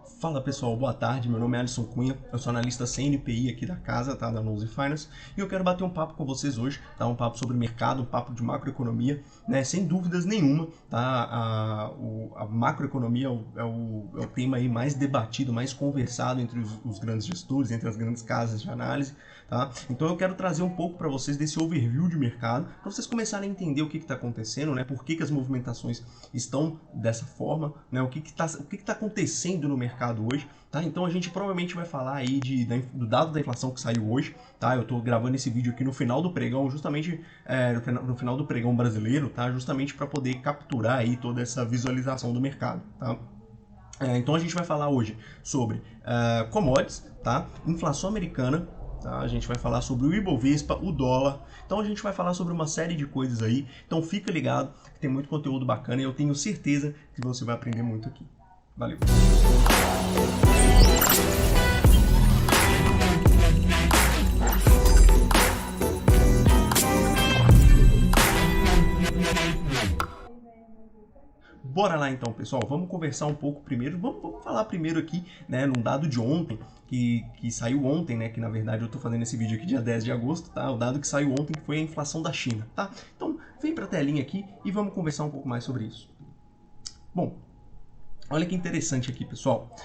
Fala pessoal, boa tarde, meu nome é Alisson Cunha, eu sou analista CNPI aqui da casa, tá, da Nose Finance, e eu quero bater um papo com vocês hoje, tá, um papo sobre mercado, um papo de macroeconomia, né, sem dúvidas nenhuma, tá, a macroeconomia é o tema aí mais debatido, mais conversado entre os grandes gestores, entre as grandes casas de análise, tá, então eu quero trazer um pouco para vocês desse overview de mercado, para vocês começarem a entender o que está acontecendo, né, por que as movimentações estão dessa forma, né, o que está acontecendo no mercado hoje, tá? Então a gente provavelmente vai falar aí do dado da inflação que saiu hoje, tá? Eu estou gravando esse vídeo aqui no final do pregão, justamente no final do pregão brasileiro, tá? Justamente para poder capturar aí toda essa visualização do mercado, tá? Então a gente vai falar hoje sobre commodities, tá? Inflação americana, tá? A gente vai falar sobre o Ibovespa, o dólar. Então a gente vai falar sobre uma série de coisas aí. Então fica ligado, que tem muito conteúdo bacana e eu tenho certeza que você vai aprender muito aqui. Valeu! Bora lá então, pessoal, vamos conversar um pouco primeiro, vamos falar primeiro aqui, né, num dado de ontem, que saiu ontem, né, que na verdade eu tô fazendo esse vídeo aqui dia 10 de agosto, tá, o dado que saiu ontem que foi a inflação da China, tá, então vem pra telinha aqui e vamos conversar um pouco mais sobre isso. Bom, olha que interessante aqui, pessoal.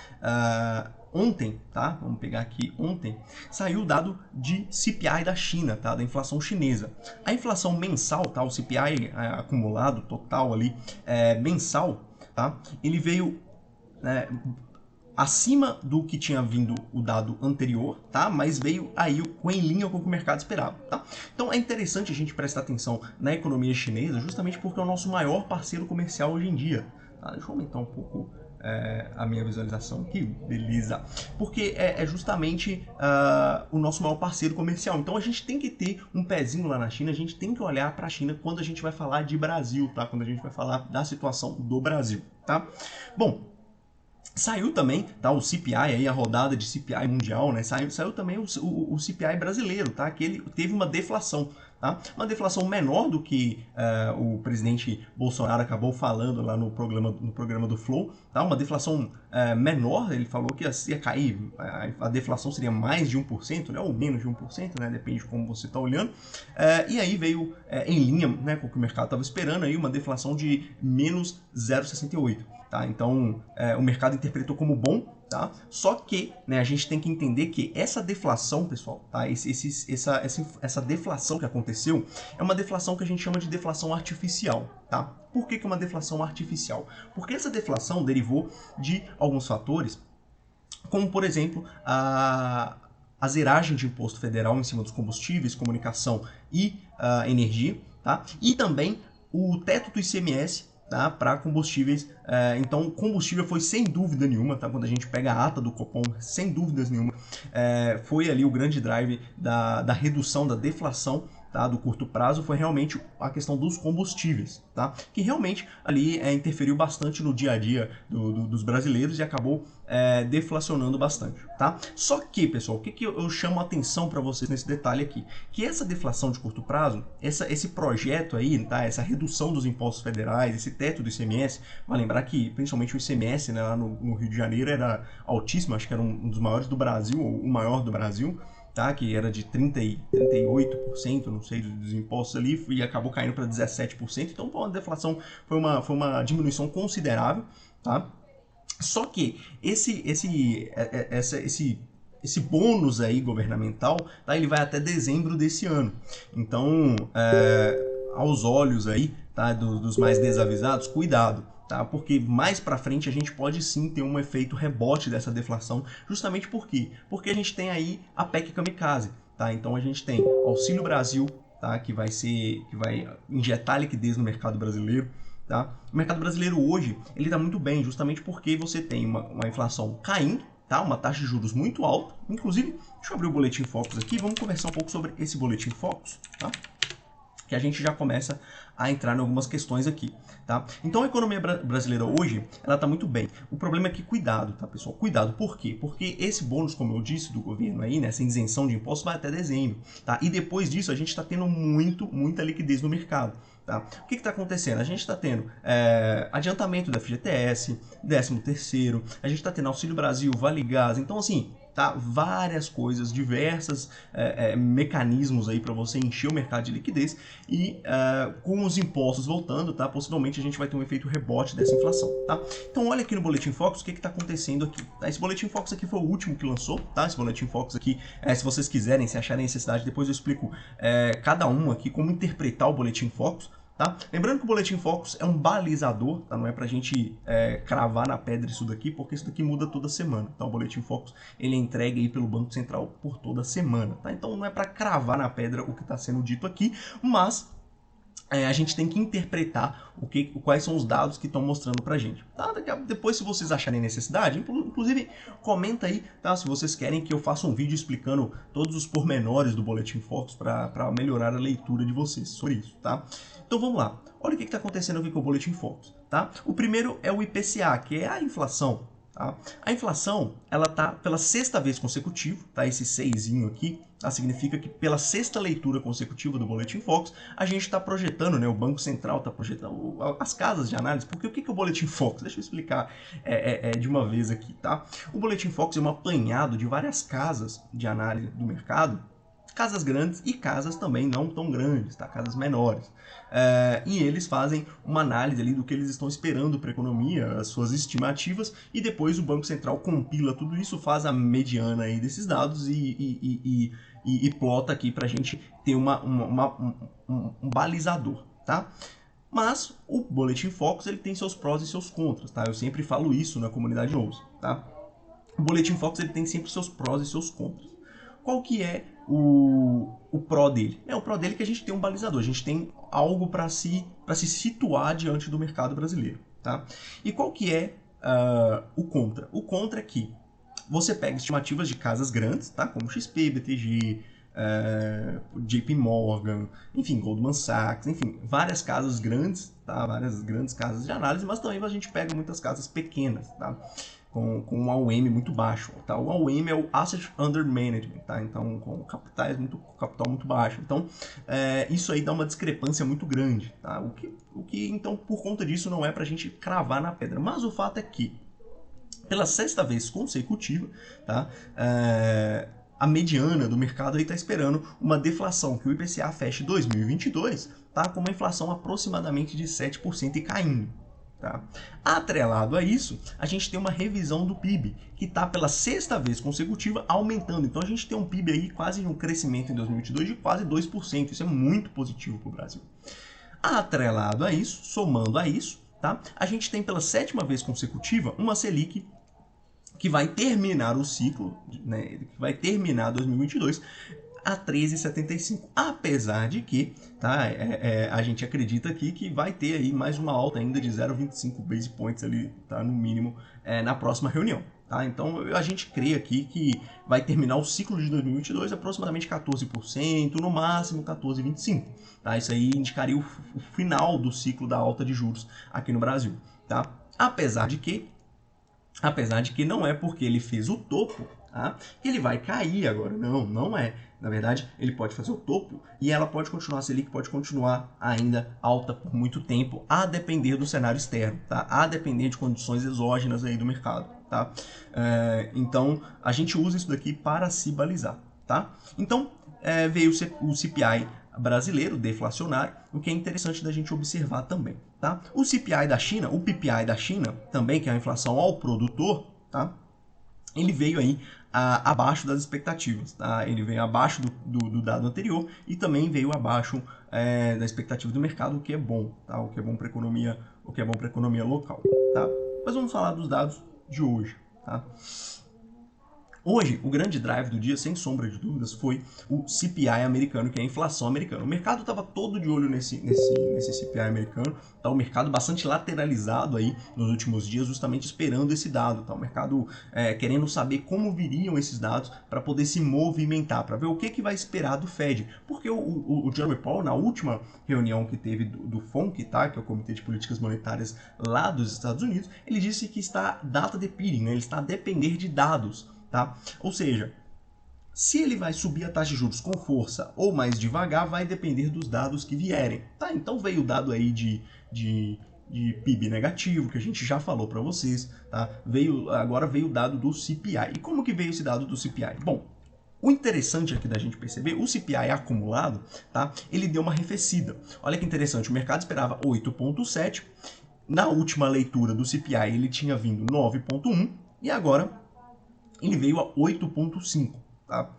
Ontem, tá? Vamos pegar aqui ontem, saiu o dado de CPI da China, tá? Da inflação chinesa. A inflação mensal, tá? O CPI acumulado total ali mensal, tá? Ele veio acima do que tinha vindo o dado anterior, tá? Mas veio aí em linha com o que o mercado esperava, tá? Então é interessante a gente prestar atenção na economia chinesa, justamente porque é o nosso maior parceiro comercial hoje em dia. Tá? Deixa eu aumentar um pouco a minha visualização aqui, beleza? Porque é justamente o nosso maior parceiro comercial. Então a gente tem que ter um pezinho lá na China, a gente tem que olhar para a China quando a gente vai falar de Brasil, tá? Quando a gente vai falar da situação do Brasil, tá? Bom, saiu também, tá, o CPI, aí, a rodada de CPI mundial, né? Saiu também o CPI brasileiro, tá? Que ele teve uma deflação, tá? Uma deflação menor do que o presidente Bolsonaro acabou falando lá no programa do Flow, tá? Uma deflação menor, ele falou que ia cair, a deflação seria mais de 1%, né? Ou menos de 1%, né? Depende de como você está olhando. E aí veio em linha, né, com o que o mercado estava esperando, aí uma deflação de menos 0,68%. Tá? Então, o mercado interpretou como bom, tá? Só que, né, a gente tem que entender que essa deflação, pessoal, tá? Essa deflação que aconteceu é uma deflação que a gente chama de deflação artificial, tá? Por que é uma deflação artificial? Porque essa deflação derivou de alguns fatores, como, por exemplo, a zeragem de imposto federal em cima dos combustíveis, comunicação e energia, tá? E também o teto do ICMS, tá, para combustíveis. Então, combustível foi sem dúvida nenhuma, tá, quando a gente pega a ata do Copom, sem dúvidas nenhuma, foi ali o grande drive da redução, da deflação, tá, do curto prazo, foi realmente a questão dos combustíveis, tá, que realmente ali interferiu bastante no dia a dia dos brasileiros e acabou deflacionando bastante, tá? Só que, pessoal, o que eu chamo a atenção para vocês nesse detalhe aqui? Que essa deflação de curto prazo, esse projeto aí, tá, essa redução dos impostos federais, esse teto do ICMS, vai lembrar que principalmente o ICMS, né, lá no Rio de Janeiro era altíssimo, acho que era um dos maiores do Brasil, ou o maior do Brasil, tá, que era de 38%, não sei, dos impostos ali, e acabou caindo para 17%, então foi uma deflação, foi uma diminuição considerável, tá? Só que esse bônus aí governamental, tá, ele vai até dezembro desse ano. Então, aos olhos aí, tá, dos mais desavisados, cuidado, tá? Porque mais para frente a gente pode sim ter um efeito rebote dessa deflação, justamente por quê? Porque a gente tem aí a PEC Kamikaze, tá? Então a gente tem Auxílio Brasil, tá, que vai injetar liquidez no mercado brasileiro. Tá? O mercado brasileiro hoje ele está muito bem, justamente porque você tem uma inflação caindo, tá? Uma taxa de juros muito alta. Inclusive, deixa eu abrir o Boletim Focus aqui, vamos conversar um pouco sobre esse Boletim Focus, tá? Que a gente já começa a entrar em algumas questões aqui, tá? Então a economia brasileira hoje, ela tá muito bem. O problema é que cuidado, tá, pessoal? Cuidado, por quê? Porque esse bônus, como eu disse, do governo aí, né, essa isenção de impostos vai até dezembro, tá? E depois disso a gente está tendo muita liquidez no mercado, Tá? O que está acontecendo? A gente está tendo adiantamento da FGTS, 13º, a gente está tendo Auxílio Brasil, Vale Gás, então assim, tá? Várias coisas, diversos mecanismos aí para você encher o mercado de liquidez e com os impostos voltando, tá? Possivelmente a gente vai ter um efeito rebote dessa inflação, tá? Então olha aqui no Boletim Focus o que está acontecendo aqui. Tá? Esse Boletim Focus aqui foi o último que lançou, tá? Esse Boletim Focus aqui, se vocês quiserem, se acharem necessidade, depois eu explico cada um aqui, como interpretar o Boletim Focus. Tá? Lembrando que o Boletim Focus é um balizador, tá? Não é pra gente cravar na pedra isso daqui, porque isso daqui muda toda semana. Tá? O Boletim Focus ele é entregue aí pelo Banco Central por toda semana. Tá? Então não é para cravar na pedra o que está sendo dito aqui, mas a gente tem que interpretar quais são os dados que estão mostrando pra gente. Tá? Depois, se vocês acharem necessidade, inclusive comenta aí, tá? Se vocês querem que eu faça um vídeo explicando todos os pormenores do Boletim Focus para melhorar a leitura de vocês sobre isso, tá? Então vamos lá. Olha o que está acontecendo aqui com o Boletim Focus, tá? O primeiro é o IPCA, que é a inflação. Tá? A inflação, ela tá pela sexta vez consecutiva, tá? Esse 6zinho aqui, tá? Significa que pela sexta leitura consecutiva do Boletim Focus, a gente está projetando, né? O Banco Central está projetando, as casas de análise, porque o que é o Boletim Focus? Deixa eu explicar de uma vez aqui, tá? O Boletim Focus é um apanhado de várias casas de análise do mercado, casas grandes e casas também não tão grandes, tá? Casas menores. E eles fazem uma análise ali do que eles estão esperando para a economia, as suas estimativas, e depois o Banco Central compila tudo isso, faz a mediana aí desses dados e plota aqui para a gente ter um balizador, tá? Mas o Boletim Focus ele tem seus prós e seus contras, tá? Eu sempre falo isso na comunidade Nous, tá? O Boletim Focus ele tem sempre seus prós e seus contras. Qual que é o pró dele? O pró dele é que a gente tem um balizador, a gente tem algo para se situar diante do mercado brasileiro. Tá? E qual que é o contra? O contra é que você pega estimativas de casas grandes, tá? Como XP, BTG, JP Morgan, enfim, Goldman Sachs, enfim, várias casas grandes, tá? Várias grandes casas de análise, mas também a gente pega muitas casas pequenas, tá? Com um AUM muito baixo, tá? O AUM é o Asset Under Management, tá? Então, com capital muito baixo. Então, isso aí dá uma discrepância muito grande, tá? O que, então, por conta disso, não é pra gente cravar na pedra. Mas o fato é que, pela sexta vez consecutiva, tá? A mediana do mercado está esperando uma deflação, que o IPCA feche 2022, tá? Com uma inflação aproximadamente de 7% e caindo. Tá? Atrelado a isso, a gente tem uma revisão do PIB, que está pela sexta vez consecutiva aumentando. Então a gente tem um PIB aí quase um crescimento em 2022 de quase 2%. Isso é muito positivo para o Brasil. Atrelado a isso, somando a isso, tá? A gente tem pela sétima vez consecutiva uma Selic que vai terminar o ciclo, né, que vai terminar 2022 a 13,75, apesar de que a gente acredita aqui que vai ter aí mais uma alta ainda de 0,25 base points ali, tá, no mínimo, na próxima reunião. Tá? Então a gente crê aqui que vai terminar o ciclo de 2022 aproximadamente 14%, no máximo 14,25%. Tá? Isso aí indicaria o final do ciclo da alta de juros aqui no Brasil. Tá? Apesar de que não é porque ele fez o topo, tá, que ele vai cair agora. Não é. Na verdade, ele pode fazer o topo e ela pode continuar, a Selic pode continuar ainda alta por muito tempo, a depender do cenário externo, tá? A depender de condições exógenas aí do mercado, tá? Então, a gente usa isso daqui para se balizar, tá? Então, veio o CPI brasileiro, deflacionário, o que é interessante da gente observar também, tá? O CPI da China, o PPI da China, também, que é a inflação ao produtor, tá? Ele veio aí abaixo das expectativas, tá? Ele veio abaixo do dado anterior e também veio abaixo da expectativa do mercado, o que é bom, tá? O que é bom para a economia local, tá? Mas vamos falar dos dados de hoje, tá? Hoje, o grande drive do dia, sem sombra de dúvidas, foi o CPI americano, que é a inflação americana. O mercado estava todo de olho nesse CPI americano, tá? O mercado bastante lateralizado aí nos últimos dias, justamente esperando esse dado. Tá? O mercado querendo saber como viriam esses dados para poder se movimentar, para ver o que vai esperar do Fed. Porque o Jerome Powell, na última reunião que teve do FONC, tá? Que é o Comitê de Políticas Monetárias lá dos Estados Unidos, ele disse que está data depending, né? Ele está a depender de dados. Tá? Ou seja, Se ele vai subir a taxa de juros com força ou mais devagar, vai depender dos dados que vierem, tá? Então veio o dado aí de PIB negativo, que a gente já falou para vocês, tá? Agora veio o dado do CPI. E como que veio esse dado do CPI? Bom, o interessante aqui da gente perceber, o CPI acumulado, tá? Ele deu uma arrefecida. Olha que interessante, o mercado esperava 8,7, na última leitura do CPI ele tinha vindo 9,1 e agora ele veio a 8,5, tá?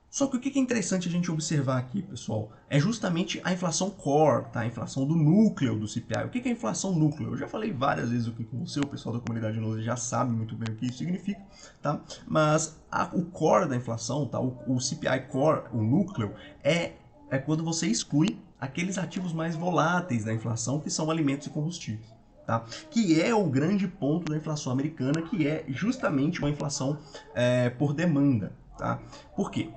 Só que o que é interessante a gente observar aqui, pessoal, é justamente a inflação core, tá? A inflação do núcleo do CPI. O que é a inflação núcleo? Eu já falei várias vezes aqui com você, o pessoal da comunidade Nose já sabe muito bem o que isso significa, tá? Mas o core da inflação, tá? O CPI core, o núcleo, é quando você exclui aqueles ativos mais voláteis da inflação, que são alimentos e combustíveis. Tá? Que é o grande ponto da inflação americana, que é justamente uma inflação por demanda. Tá? Por quê?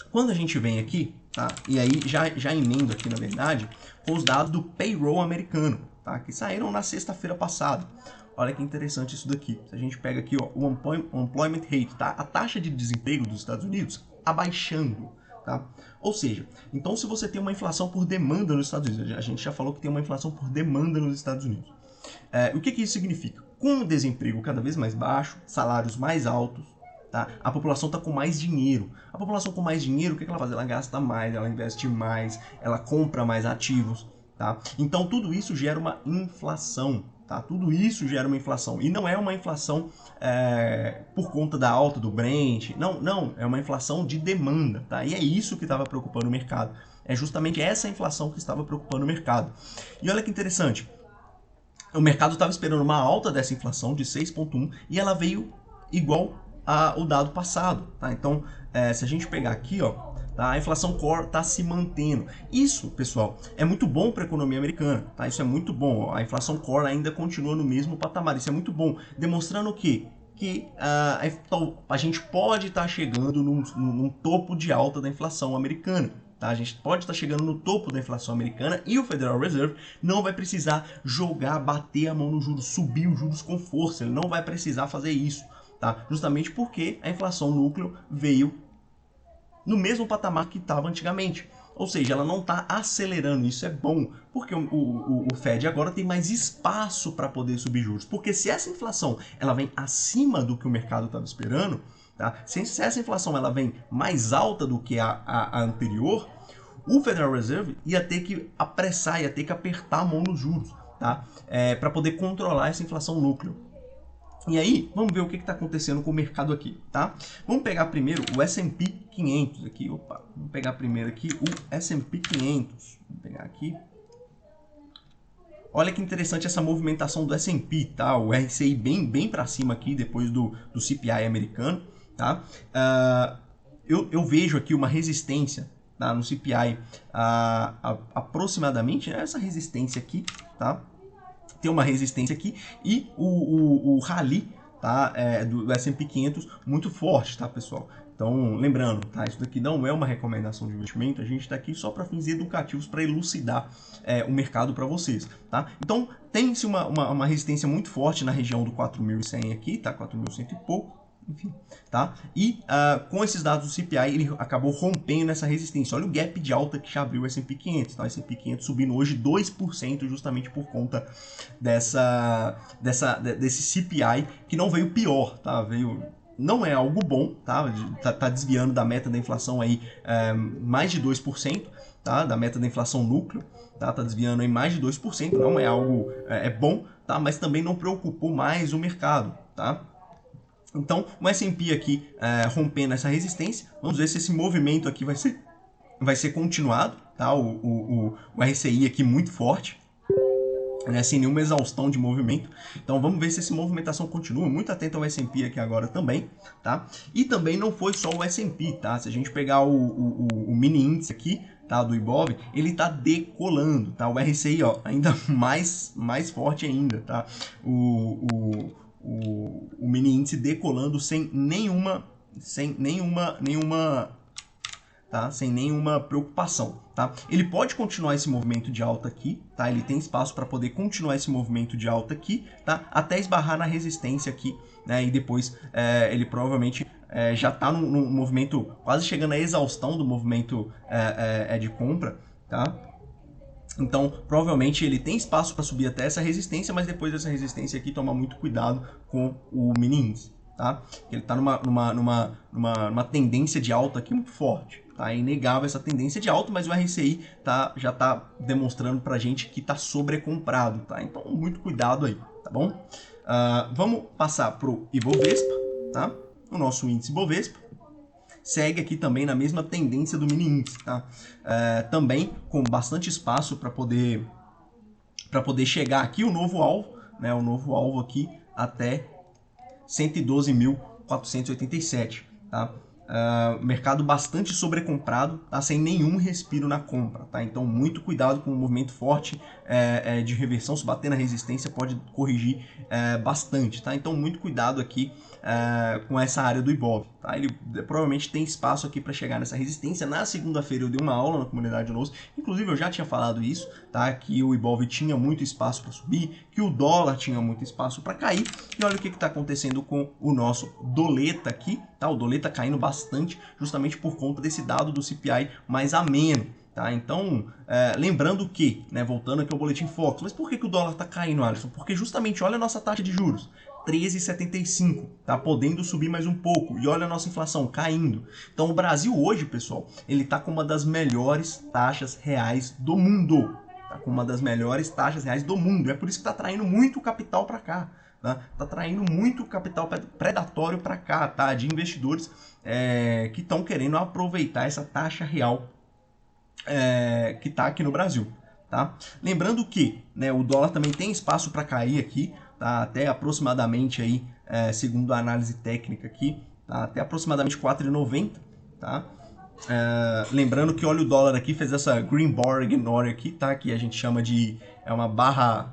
Quando a gente vem aqui, tá? E aí já emendo aqui, na verdade, com os dados do payroll americano, tá? Que saíram na sexta-feira passada. Olha que interessante isso daqui. Se a gente pega aqui, ó, o employment rate, tá? A taxa de desemprego dos Estados Unidos abaixando. Tá? Ou seja, então se você tem uma inflação por demanda nos Estados Unidos, a gente já falou que tem uma inflação por demanda nos Estados Unidos. O que isso significa? Com o desemprego cada vez mais baixo, salários mais altos, tá? A população está com mais dinheiro. A população com mais dinheiro, o que ela faz? Ela gasta mais, ela investe mais, ela compra mais ativos. Tá? Então tudo isso gera uma inflação. Tá? Tudo isso gera uma inflação. E não é uma inflação por conta da alta do Brent. Não. É uma inflação de demanda. Tá? E é isso que estava preocupando o mercado. É justamente essa inflação que estava preocupando o mercado. E olha que interessante. O mercado estava esperando uma alta dessa inflação de 6,1 e ela veio igual ao dado passado. Tá? Então, se a gente pegar aqui, ó, tá? A inflação core está se mantendo. Isso, pessoal, é muito bom para a economia americana. Tá? Isso é muito bom. A inflação core ainda continua no mesmo patamar. Isso é muito bom. Demonstrando que a gente pode estar chegando num topo de alta da inflação americana. Tá? A gente pode estar chegando no topo da inflação americana e o Federal Reserve não vai precisar bater a mão no juros, subir os juros com força. Ele não vai precisar fazer isso. Tá? Justamente porque a inflação núcleo veio no mesmo patamar que estava antigamente. Ou seja, ela não está acelerando. Isso é bom, porque o Fed agora tem mais espaço para poder subir juros. Porque se essa inflação ela vem acima do que o mercado estava esperando, tá? Se essa inflação ela vem mais alta do que a anterior, o Federal Reserve ia ter que apressar, ia ter que apertar a mão nos juros, tá? Para poder controlar essa inflação núcleo. E aí, vamos ver o que está acontecendo com o mercado aqui, tá? Vamos pegar primeiro o S&P 500 aqui, vamos pegar primeiro aqui o S&P 500, vamos pegar aqui. Olha que interessante essa movimentação do S&P, tá? O RCI bem para cima aqui, depois do CPI americano, tá? Eu vejo aqui uma resistência, tá? No CPI, aproximadamente, né? Essa resistência aqui, tá? Tem uma resistência aqui e o rally, tá, do S&P 500 muito forte, tá, pessoal? Então, lembrando, tá, isso daqui não é uma recomendação de investimento, a gente está aqui só para fins educativos, para elucidar o mercado para vocês, tá? Então, tem-se uma resistência muito forte na região do 4.100 aqui, tá, 4.100 e pouco, enfim, tá? E com esses dados do CPI, ele acabou rompendo essa resistência. Olha o gap de alta que já abriu o S&P 500, tá? O S&P 500 subindo hoje 2% justamente por conta desse CPI que não veio pior, tá? Não é algo bom, tá? Tá desviando da meta da inflação aí mais de 2%, tá? Da meta da inflação núcleo, tá desviando aí mais de 2%, não é algo bom, tá? Mas também não preocupou mais o mercado, tá? Então, o S&P aqui rompendo essa resistência. Vamos ver se esse movimento aqui vai ser continuado. Tá? O RCI aqui muito forte, né? Sem nenhuma exaustão de movimento. Então, vamos ver se essa movimentação continua. Muito atento ao S&P aqui agora também. Tá? E também não foi só o S&P. Tá? Se a gente pegar o mini índice aqui, tá, do Ibov, ele está decolando. Tá? O RCI ó, ainda mais forte ainda. Tá? O mini índice decolando sem nenhuma tá? Sem nenhuma preocupação, tá? Ele pode continuar esse movimento de alta aqui, tá? Ele tem espaço para poder continuar esse movimento de alta aqui, tá? Até esbarrar na resistência aqui, né? E depois ele provavelmente já está num movimento quase chegando à exaustão do movimento de compra, tá? Então, provavelmente ele tem espaço para subir até essa resistência, mas depois dessa resistência aqui, toma muito cuidado com o mini índice, tá? Ele está numa tendência de alta aqui muito forte, tá? É inegável essa tendência de alta, mas o RSI já está demonstrando para a gente que está sobrecomprado, tá? Então, muito cuidado aí, tá bom? Vamos passar para o Ibovespa, tá? O nosso índice Ibovespa segue aqui também na mesma tendência do mini índice, tá? Também com bastante espaço para poder chegar aqui o novo alvo, né? O novo alvo aqui até 112.487, tá? Mercado bastante sobrecomprado, tá? Sem nenhum respiro na compra, tá? Então muito cuidado com o movimento forte de reversão, se bater na resistência pode corrigir bastante, tá? Então muito cuidado aqui com essa área do Ibov, tá? Ele provavelmente tem espaço aqui para chegar nessa resistência. Na segunda-feira eu dei uma aula na comunidade NOS, inclusive eu já tinha falado isso, tá? Que o Ibov tinha muito espaço para subir, que o dólar tinha muito espaço para cair, e olha o que está acontecendo com o nosso doleta aqui, tá? O doleta caindo bastante, justamente por conta desse dado do CPI mais ameno. Tá? Então, lembrando que, né, voltando aqui ao Boletim Focus, mas por que o dólar está caindo, Alisson? Porque justamente, olha a nossa taxa de juros, 13,75, tá podendo subir mais um pouco, e olha a nossa inflação caindo. Então o Brasil hoje, pessoal, ele está com uma das melhores taxas reais do mundo, tá com uma das melhores taxas reais do mundo, é por isso que está atraindo muito capital para cá, tá? Tá atraindo muito capital predatório para cá, tá? De investidores que estão querendo aproveitar essa taxa real que está aqui no Brasil, tá? Lembrando que, né, o dólar também tem espaço para cair aqui, tá? Até aproximadamente aí, segundo a análise técnica aqui, tá? Até aproximadamente 4,90, tá? Lembrando que olha o dólar aqui, fez essa green bar ignore aqui, tá? Que a gente chama de uma barra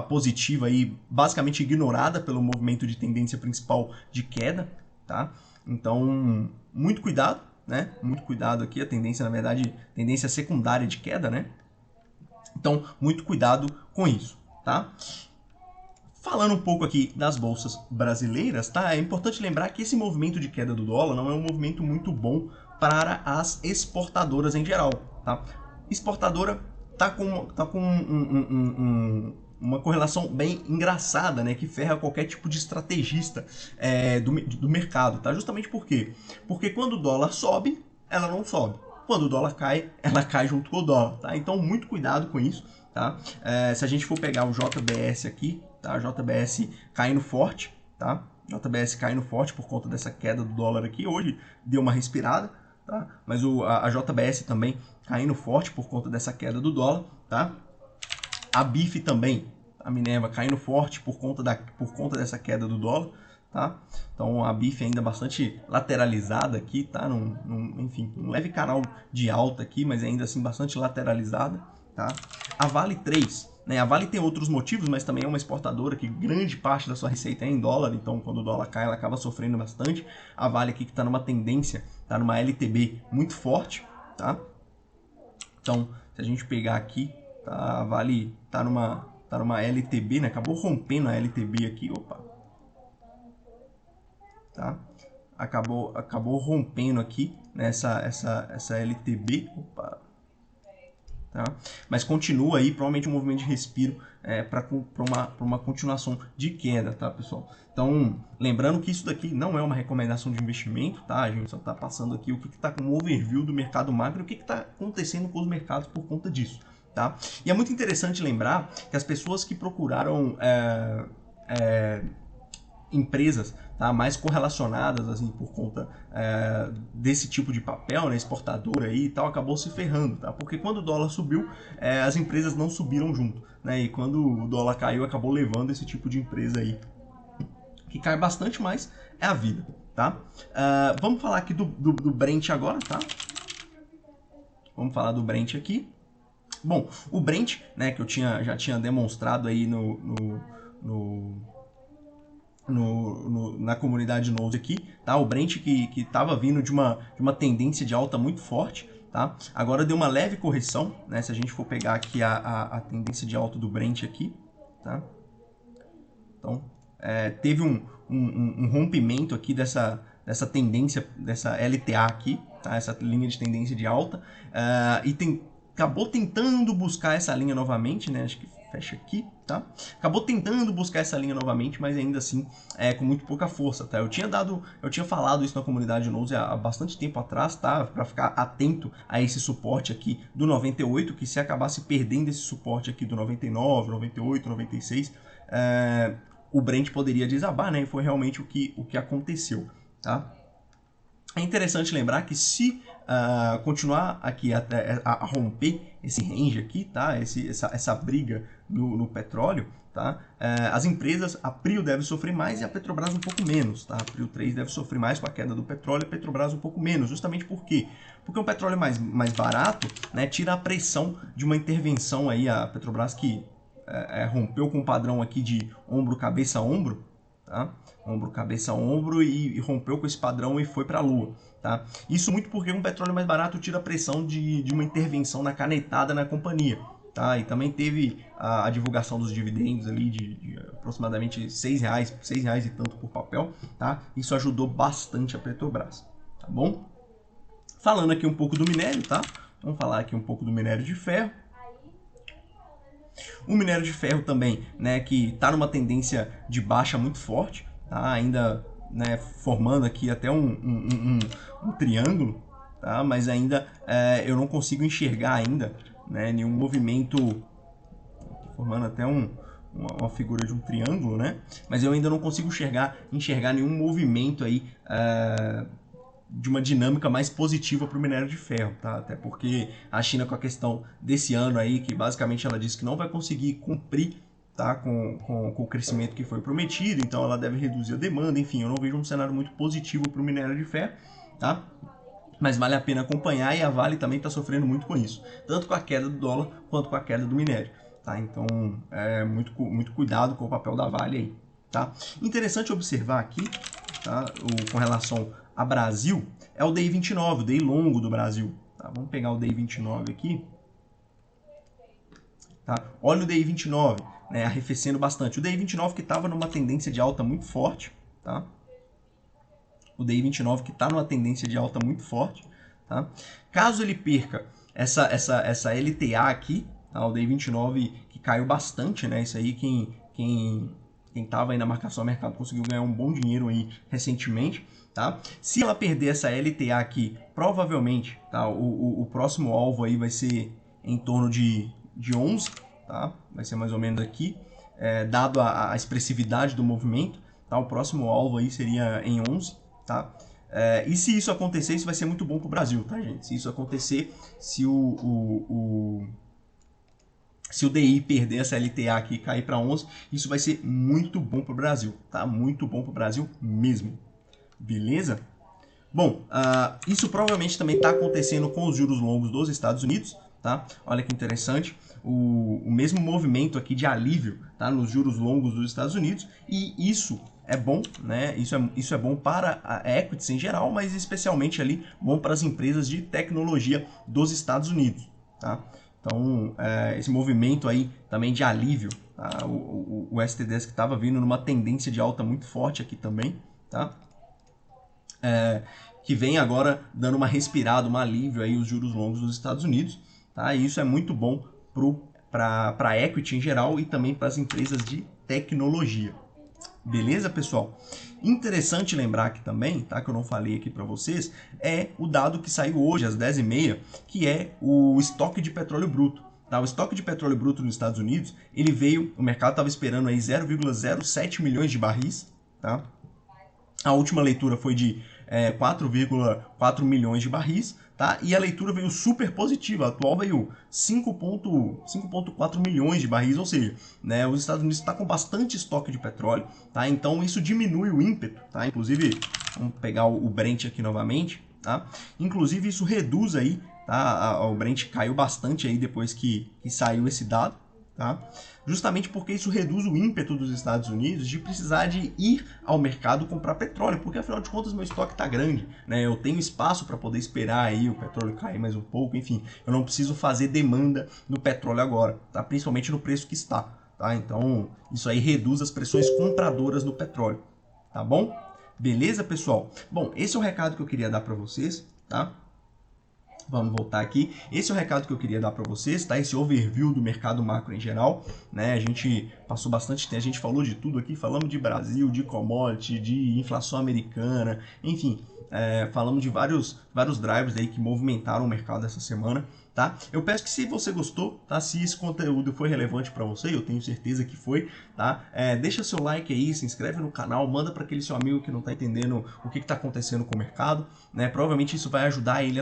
positiva aí, basicamente ignorada pelo movimento de tendência principal de queda, tá? Então, muito cuidado, né? Muito cuidado aqui, a tendência, na verdade, tendência secundária de queda, né? Então, muito cuidado com isso, tá? Falando um pouco aqui das bolsas brasileiras, tá? É importante lembrar que esse movimento de queda do dólar não é um movimento muito bom para as exportadoras em geral, tá? Exportadora tá com uma correlação bem engraçada, né? Que ferra qualquer tipo de estrategista do mercado, tá? Justamente por quê? Porque quando o dólar sobe, ela não sobe. Quando o dólar cai, ela cai junto com o dólar, tá? Então, muito cuidado com isso, tá? Se a gente for pegar o JBS aqui, tá? JBS caindo forte, tá? JBS caindo forte por conta dessa queda do dólar aqui. Hoje deu uma respirada, tá? Mas a JBS também caindo forte por conta dessa queda do dólar, tá? A BIF também, a Minerva caindo forte por conta dessa queda do dólar, tá? Então a BIF ainda bastante lateralizada aqui, tá? Enfim, um leve canal de alta aqui, mas ainda assim bastante lateralizada, tá? A Vale 3, né? A Vale tem outros motivos, mas também é uma exportadora que grande parte da sua receita é em dólar, então quando o dólar cai ela acaba sofrendo bastante. A Vale aqui que está numa tendência, está numa LTB muito forte, tá? Então, se a gente pegar aqui, tá? A Vale tá numa LTB, né? Acabou rompendo a LTB aqui, opa. Tá? Acabou rompendo aqui nessa essa LTB, opa. Tá? Mas continua aí, provavelmente um movimento de respiro para uma continuação de queda, tá, pessoal? Então, lembrando que isso daqui não é uma recomendação de investimento, tá? A gente só está passando aqui o que está com o overview do mercado macro, o que está acontecendo com os mercados por conta disso, tá? E é muito interessante lembrar que as pessoas que procuraram empresas, tá, mais correlacionadas assim por conta desse tipo de papel, né, exportadora aí e tal, acabou se ferrando, tá? Porque quando o dólar subiu, as empresas não subiram junto, né? E quando o dólar caiu, acabou levando esse tipo de empresa aí que cai bastante, mas é a vida, tá? Vamos falar aqui do Brent agora, tá? Vamos falar do Brent aqui. Bom, o Brent, né, que eu já tinha demonstrado aí no na comunidade Nose aqui, tá? O Brent que estava vindo de uma tendência de alta muito forte, tá? Agora deu uma leve correção, né? Se a gente for pegar aqui a tendência de alta do Brent aqui, tá? Então, teve um rompimento aqui dessa tendência, dessa LTA aqui, tá? Essa linha de tendência de alta, e acabou tentando buscar essa linha novamente, né? Acho que fecha aqui, tá? Acabou tentando buscar essa linha novamente, mas ainda assim com muito pouca força, tá? Eu tinha falado isso na comunidade Nose há bastante tempo atrás, tá? Para ficar atento a esse suporte aqui do 98, que se acabasse perdendo esse suporte aqui do 99, 98, 96, o Brent poderia desabar, né? E foi realmente o que aconteceu, tá? É interessante lembrar que se continuar aqui a romper esse range aqui, tá? Essa briga no petróleo, tá? As empresas, a Prio deve sofrer mais e a Petrobras um pouco menos, tá? A Prio 3 deve sofrer mais com a queda do petróleo e a Petrobras um pouco menos, justamente por quê? Porque um petróleo mais barato, né, tira a pressão de uma intervenção aí, a Petrobras que rompeu com o padrão aqui de ombro, cabeça, ombro, tá? Ombro, cabeça, ombro e rompeu com esse padrão e foi para a lua, tá? Isso muito porque um petróleo mais barato tira a pressão de uma intervenção na canetada na companhia, tá? E também teve a divulgação dos dividendos ali de aproximadamente R$6 e tanto por papel, tá? Isso ajudou bastante a Petrobras, tá bom? Falando aqui um pouco do minério, tá? Vamos falar aqui um pouco do minério de ferro. O minério de ferro também, né, que está numa tendência de baixa muito forte, tá? Ainda, né, formando aqui até um triângulo, tá? Mas ainda eu não consigo enxergar ainda, né, nenhum movimento, formando até uma figura de um triângulo, né? Mas eu ainda não consigo enxergar nenhum movimento aí de uma dinâmica mais positiva para o minério de ferro, tá? Até porque a China, com a questão desse ano aí, que basicamente ela disse que não vai conseguir cumprir, tá, com o crescimento que foi prometido, então ela deve reduzir a demanda, enfim, eu não vejo um cenário muito positivo para o minério de ferro, tá? Mas vale a pena acompanhar e a Vale também está sofrendo muito com isso, tanto com a queda do dólar quanto com a queda do minério, tá? Então, muito cuidado com o papel da Vale aí, tá? Interessante observar aqui, tá, com relação a Brasil, é o DI 29, o DI longo do Brasil. Tá? Vamos pegar o DI 29 aqui. Tá? Olha o DI 29, né, arrefecendo bastante. O DI 29 que estava numa tendência de alta muito forte. Tá? O DI 29 que está numa tendência de alta muito forte. Tá? Caso ele perca essa LTA aqui, tá? O DI 29 que caiu bastante, né? Isso aí quem estava aí na marcação a mercado conseguiu ganhar um bom dinheiro aí recentemente. Tá? Se ela perder essa LTA aqui, provavelmente, tá, o próximo alvo aí vai ser em torno de 11, tá? Vai ser mais ou menos aqui, dado a expressividade do movimento, tá? O próximo alvo aí seria em 11, tá? E se isso acontecer, isso vai ser muito bom para o Brasil, tá, gente? Se isso acontecer, se o DI perder essa LTA aqui e cair para 11, isso vai ser muito bom para o Brasil, tá? Muito bom para o Brasil mesmo. Beleza? Bom, isso provavelmente também está acontecendo com os juros longos dos Estados Unidos, tá? Olha que interessante, o mesmo movimento aqui de alívio, tá, nos juros longos dos Estados Unidos, e isso é bom, né? Isso é bom para a equities em geral, mas especialmente ali bom para as empresas de tecnologia dos Estados Unidos, tá? Então, esse movimento aí também de alívio, tá? O ST10 que estava vindo numa tendência de alta muito forte aqui também, tá? Que vem agora dando uma respirada, um alívio aí os juros longos dos Estados Unidos, tá? E isso é muito bom para a equity em geral e também para as empresas de tecnologia. Beleza, pessoal? Interessante lembrar aqui também, tá, que eu não falei aqui para vocês, é o dado que saiu hoje às 10h30, que é o estoque de petróleo bruto. Tá? O estoque de petróleo bruto nos Estados Unidos, ele veio, o mercado estava esperando aí 0,07 milhões de barris, tá? A última leitura foi de 4,4 milhões de barris, tá? E a leitura veio super positiva, a atual veio 5,4 milhões de barris, ou seja, né, os Estados Unidos estão com bastante estoque de petróleo, tá? Então isso diminui o ímpeto, tá? Inclusive, vamos pegar o Brent aqui novamente, tá? Inclusive isso reduz aí, tá? O Brent caiu bastante aí depois que saiu esse dado, tá? Justamente porque isso reduz o ímpeto dos Estados Unidos de precisar de ir ao mercado comprar petróleo, porque afinal de contas meu estoque está grande, né? Eu tenho espaço para poder esperar aí o petróleo cair mais um pouco, enfim, eu não preciso fazer demanda no petróleo agora, tá? Principalmente no preço que está, tá? Então isso aí reduz as pressões compradoras do petróleo, tá bom? Beleza, pessoal? Bom, esse é o recado que eu queria dar para vocês, tá? Vamos voltar aqui. Esse é o recado que eu queria dar para vocês, tá? Esse overview do mercado macro em geral, né? A gente passou bastante tempo, a gente falou de tudo aqui, falamos de Brasil, de commodity, de inflação americana, enfim, falamos de vários drivers aí que movimentaram o mercado essa semana, tá? Eu peço que, se você gostou, tá? Se esse conteúdo foi relevante para você, eu tenho certeza que foi, tá? Deixa seu like aí, se inscreve no canal, manda para aquele seu amigo que não está entendendo o que está acontecendo com o mercado, né? Provavelmente isso vai ajudar ele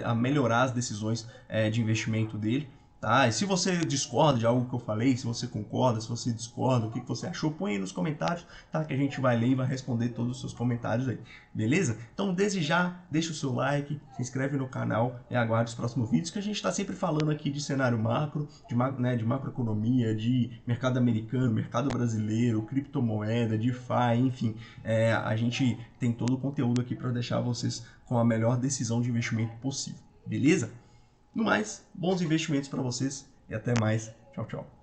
a melhorar as decisões de investimento dele. Tá? E se você discorda de algo que eu falei, se você concorda, se você discorda, o que você achou, põe aí nos comentários, tá? Que a gente vai ler e vai responder todos os seus comentários aí, beleza? Então, desde já, deixa o seu like, se inscreve no canal e aguarde os próximos vídeos, que a gente está sempre falando aqui de cenário macro, de macroeconomia, de mercado americano, mercado brasileiro, criptomoeda, DeFi, enfim. A gente tem todo o conteúdo aqui para deixar vocês com a melhor decisão de investimento possível, beleza? No mais, bons investimentos para vocês e até mais. Tchau, tchau.